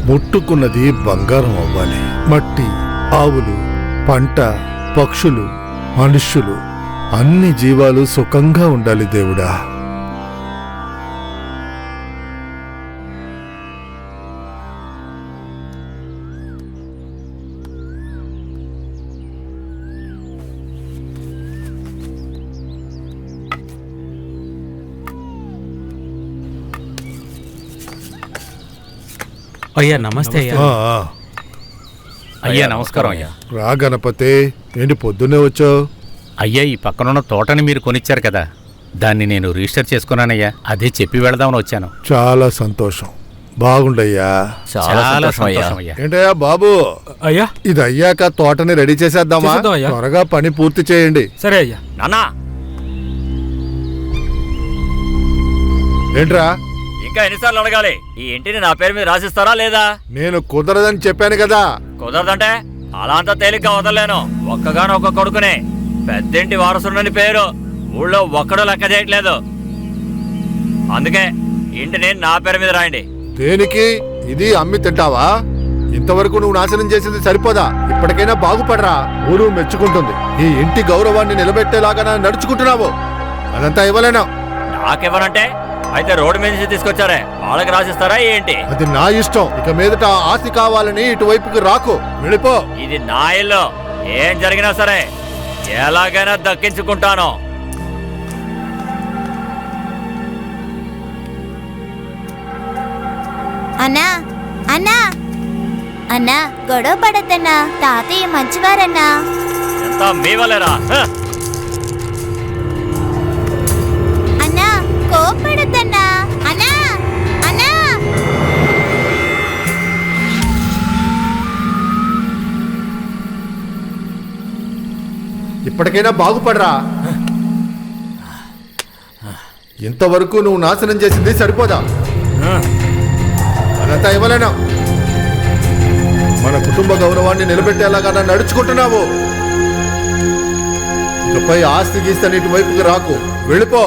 ముట్టుకున్నది బంగారం అవ్వాలి. మట్టి, ఆవులు, పంట, పక్షులు, మనుష్యులు, అన్ని జీవాలు సుఖంగా ఉండాలి దేవుడా. అయ్యా నమస్తే అయ్యా. అయ్యా నమస్కారం అయ్యా. రా గణపతి, ఏంటి పొద్దున్నే వచ్చావు? అయ్యా ఈ పక్కనున్న తోటని మీరు కొనిచ్చారు కదా, దాన్ని నేను రిజిస్టర్ చేసుకున్నానయ్యా. అదే చెప్పి వెళదామని వచ్చాను. చాలా సంతోషం. బాగుండయ్యా. చాలా సంతోషం అయ్యా. ఏంటయ్యా బాబు, అయ్యా ఇది అయ్యాక తోటని రెడీ చేసేద్దామా? చేసేద్దాం అయ్యా. త్వరగా పని పూర్తి చేయండి. సరే అయ్యా. నాన్నా ఏంట్రా, ఇంకా ఎన్నిసార్లు అడగాలి? ఈ ఇంటిని నా పేరు మీద రాసిస్తారా లేదా? నేను కుదరదని చెప్పాను కదా. కుదరదంటే అలా అంతా తేలిగ్గా వదలలేను. ఒక్కగానొక్క కొడుకునే పెద్దింటి వారసుడని పేరు ఊళ్ళో ఒక్కడూ లెక్క చేయట్లేదు. అందుకే ఇంటిని నా పేరు మీద రాయండి. దేనికి? ఇది అమ్మి తింటావా? ఇంతవరకు నువ్వు నాశనం చేసింది సరిపోదా? ఇప్పటికైనా బాగుపడరా. ఊరు మెచ్చుకుంటుంది. ఈ ఇంటి గౌరవాన్ని నిలబెట్టేలాగా నడుచుకుంటున్నావు. అదంతా ఇవ్వలేనా? నాకెవరంటే అయితే రోడ్డు మీద నుంచి తీసుకొచ్చారే వాళ్ళకి రాసిస్తారా ఏంటి? అది నా ఇష్టం. ఇక మీదట ఆస్తి కావాలని ఇటువైపుకి రాకు, వెళ్ళిపో. ఇది నా ఇల్లు. ఏం జరిగినా సరే ఎలాగైనా దక్కించుకుంటాను. అన్నా అన్నా అన్నా, గొడవ పడద్దన్నా. తాతయ్య మంచివారన్నా. ఎంత మీ వల్లేరా? అన్నా కోపడద్దన్నా. అన్నా అన్నా ఇప్పటికైనా బాగుపడరా. ఇంతవరకు నువ్వు నాశనం చేసింది సరిపోదా? అదంతా ఇవ్వలేనా? మన కుటుంబ గౌరవాన్ని నిలబెట్టేలాగా నడుచుకుంటున్నావు. ఇకపై ఆస్తి గీస్తే ఇటువైపుకి రాకు, వెళ్ళిపో.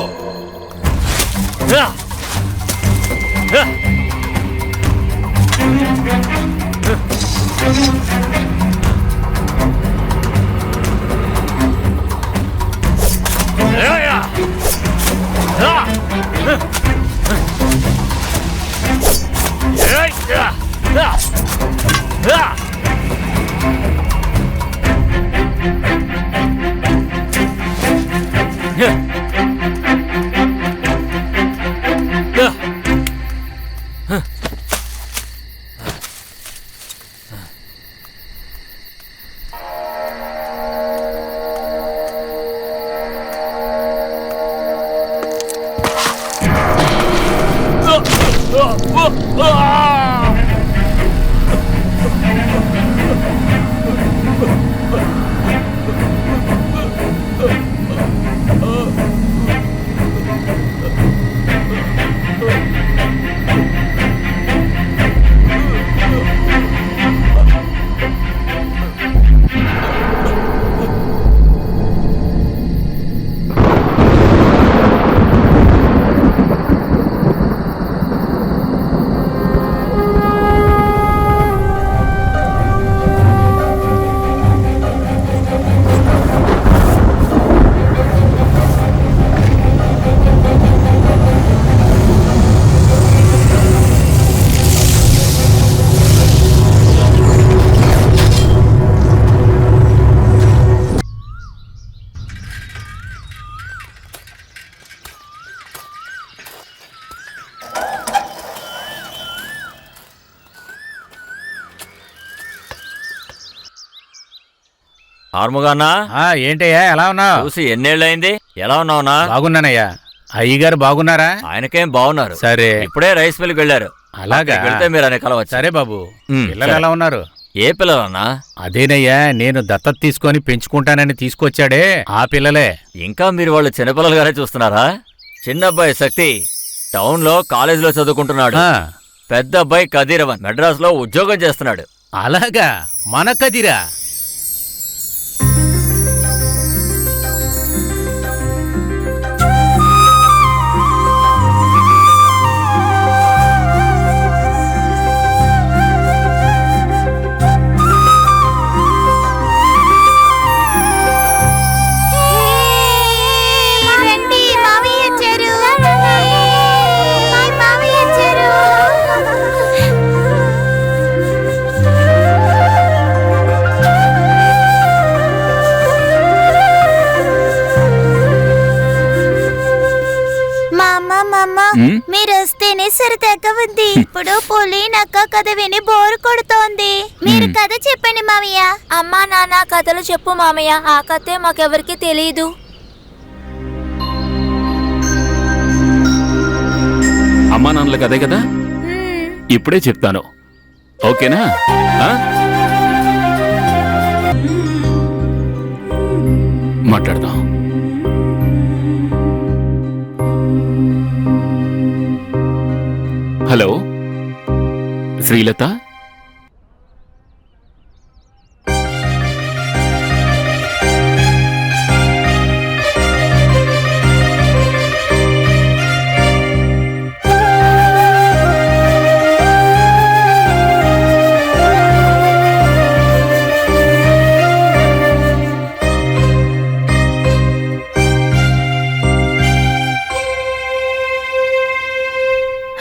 ఆర్ముగానా? ఏంటయ్యా ఎలా ఉన్నావు? చూసి ఎన్నేళ్ళయింది. ఎలా ఉన్నావునా? బాగున్నానయ్యా. అయ్యగారు బాగున్నారా? ఆయనకేం బాగున్నారు. సరే ఇప్పుడే రైస్ మిల్కి వెళ్ళారు. అలాగా వెళ్తే మీరు అనే కలవచ్చు. సరే బాబు. పిల్లలు ఎలా ఉన్నారు? ఏ పిల్లలన్నా? అదేనయ్యా, నేను దత్తత తీసుకొని పెంచుకుంటానని తీసుకొచ్చాడే ఆ పిల్లలే. ఇంకా మీరు వాళ్ళు చిన్నపిల్లలుగానే చూస్తున్నారా? చిన్న అబ్బాయి శక్తి టౌన్ లో కాలేజీలో చదువుకుంటున్నాడు. పెద్ద అబ్బాయి కదీరవన్ మెడ్రాస్ లో ఉద్యోగం చేస్తున్నాడు. అలాగా, మన కదీరా? వినేసరి తెగ ఉంది. ఇప్పుడు పులి నక్క కథ విని బోరు కొడుతోంది. మీరు కథ చెప్పండి మామయ్య. అమ్మా నాన్న కథలు చెప్పు మామయ్య. ఆ కథే మాకెవరికి తెలీదు. అమ్మా నాన్నల కదే కదా, ఇప్పుడే చెప్తాను. ఓకేనా? మాట్లాడదాం. హలో శ్రీలత,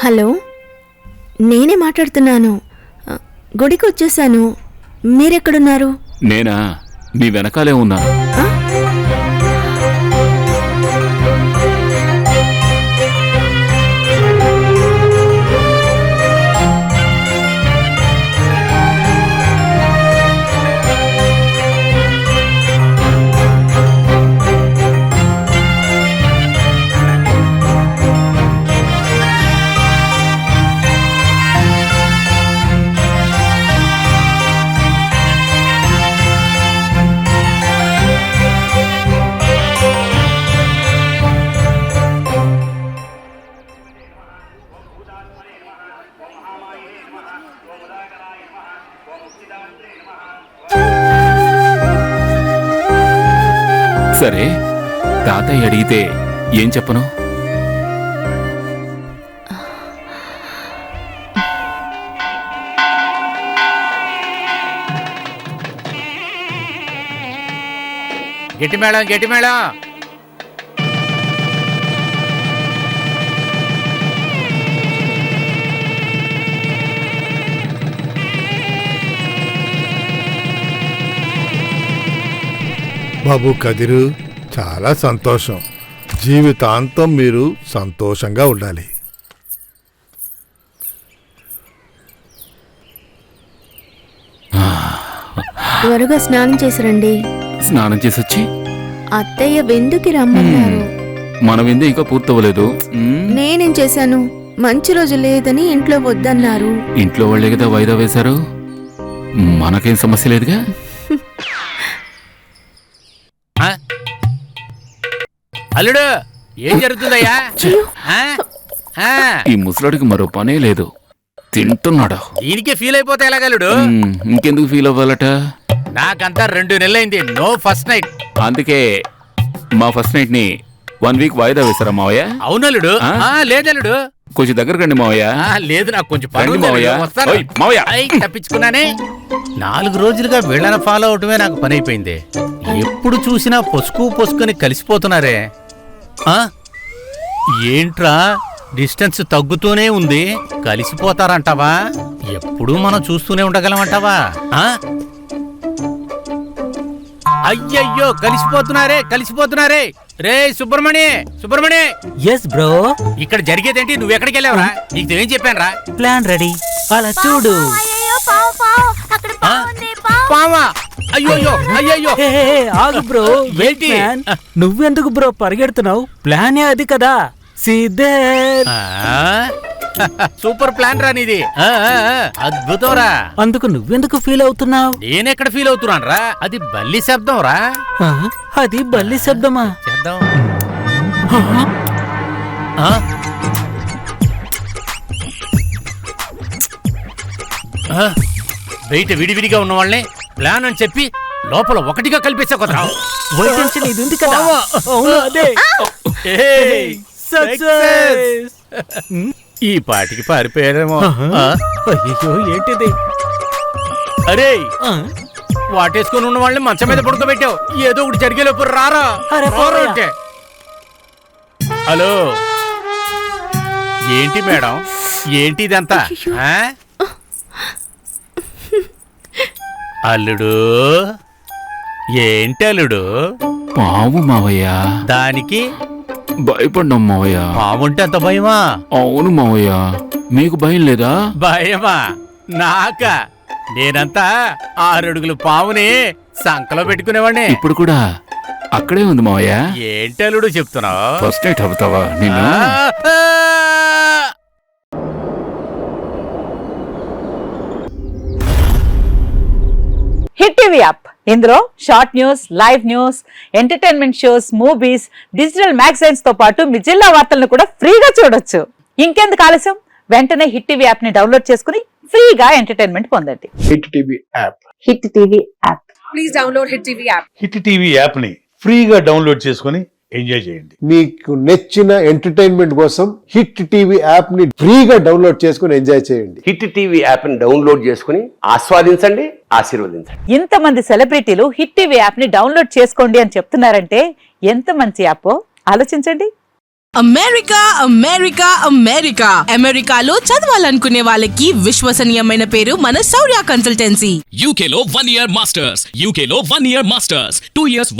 హలో, నేనే మాట్లాడుతున్నాను. గుడికి వచ్చేసాను. మీరెక్కడున్నారు? నేనా? నీ వెనకాలే ఉన్నాను. సరే, తాతయ్య అడిగితే ఏం చెప్పను? గట్టి మేళం, గట్టి మేళం. బాబు కదిరు, చాలా సంతోషం. జీవితాంతం మీరు సంతోషంగా ఉండాలి. త్వరగా స్నానం చేసి రండి. స్నానం చేసొచ్చి అత్తయ్య వెందుకి రమ్మన్నారు? మన విందు ఇంకా పూర్తవలేదు. నేనేం చేశాను? మంచి రోజు లేదని ఇంట్లో వద్దన్నారు. ఇంట్లో వాళ్ళే కదా వాయిదా వేశారు. మనకేం సమస్య లేదుగా. అల్లుడు, ఏం జరుగుతుందయ్యా? ఈ ముసలాడికి మరో పనే లేదు, తింటున్నాడు. దీనికే ఫీల్ అయిపోతే ఎలాగలుడు? ఇంకెందుకు ఫీల్ అవ్వాలట? నాకంతా 2 నెలలైంది, నో ఫస్ట్ నైట్. అందుకే మా ఫస్ట్ నైట్ ని 1 వీక్ వాయిదా వేశారా మావయ్య? అవునల్లుడు. లేదల్లుడు, కొంచెం దగ్గర రండి మావయ్య. లేదు, నాకు కొంచెం పని రండి ఉంది, మావయ్య. వస్తాను. ఓయ్, మావయ్య. తప్పించుకున్నానే. 4 రోజులుగా వీళ్ళని ఫాలో అవటమే నాకు పని అయిపోయింది. ఎప్పుడు చూసినా పొసుకుని కలిసిపోతున్నారే. ఏంట్రా, డిస్టెన్స్ తగ్గుతూనే ఉంది, కలిసిపోతారంటావా? ఎప్పుడూ మనం చూస్తూనే ఉండగలమంటావా? అయ్యయ్యో, కలిసిపోతున్నారే. రే సుబ్రమణి. Yes bro. ఇక్కడ జరిగేదేంటి? నువ్వెక్కడికి వెళ్ళావురా? నీకు ఏం చెప్పాను రా? ప్లాన్ రెడీ, అలా చూడు. పావా? అయ్యో. ఆగు బ్రో, ఏంటి? నువ్వెందుకు బ్రో పరిగెడుతున్నావు? ప్లానే అది కదా. సీదే సూపర్ ప్లాన్ రా నీది. అద్భుతం రా. అందుకు నువ్వెందుకు ఫీల్ అవుతున్నావు? నేనెక్కడ ఫీల్ అవుతున్నాను రా? అది బల్లి శబ్దం రా. అది బల్లి శబ్దమా? చేద్దాం. బయట విడివిడిగా ఉన్న వాళ్ళని ప్లాన్ అని చెప్పి లోపల ఒకటిగా కలిపేసా కదా. ఇది ఉంది కదా. అదే సక్సెస్. ఈ పాటికి పారిపోయారేమో. అయ్యో, ఏంటిది? అరే, వాటేసుకుని ఉన్న వాళ్ళని మంచం మీద పడుకోబెట్టావు. ఏదో ఒకటి జరిగేలోపు రారా. హలో, ఏంటి మేడం, ఏంటి ఇదంతా? అల్లుడు, ఏంటి అల్లుడు? పావు మావయ్య. దానికి భయపడ్డాం మావయ్య. పాముంటే అంత భయమా? అవును మావయ్య, మీకు భయం లేదా? భయమా నాక? నేనంతా 6 అడుగులు పాముని సంకలో పెట్టుకునేవాడిని. ఇప్పుడు కూడా అక్కడే ఉంది మావయ్య. ఏంటలుడు చెప్తున్నావు? ఫస్ట్ నైట్ అవుతావా నేను? హిట్ టీవీ యాప్, ఇందులో short news, live news, entertainment shows, movies, digital magazines తో పాటు మీ జిల్లా వార్తలను కూడా ఫ్రీగా చూడొచ్చు. ఇంకెందుకు ఆలస్యం, వెంటనే హిట్ టీవీ యాప్ ని డౌన్లోడ్ చేసుకుని ఫ్రీగా ఎంటర్టైన్మెంట్ పొందండి. Hit TV app. Hit TV app. Please download hit TV app. Hit TV app ని ఫ్రీగా డౌన్లోడ్ చేసుకుని ఎంజాయ్ చేయండి. మీకు నచ్చిన ఎంటర్టైన్మెంట్ కోసం హిట్ టీవీ యాప్ ని ఫ్రీగా డౌన్లోడ్ చేసుకుని ఎంజాయ్ చేయండి. హిట్ టీవీ యాప్ ని డౌన్లోడ్ చేసుకుని ఆస్వాదించండి, ఆశీర్వదించండి. ఇంతమంది సెలబ్రిటీలు హిట్ టీవీ యాప్ ని డౌన్లోడ్ చేసుకోండి అని చెప్తున్నారంటే ఎంత మంచి యాప్ ఆలోచించండి. అమెరికా అమెరికా అమెరికా అమెరికాలో చదవాలనుకునే వాళ్ళకి విశ్వసనీయమైన పేరు మన శౌర్య కన్సల్టెన్సీ. UK లో 1 year masters, UK లో 1 year masters, 2 years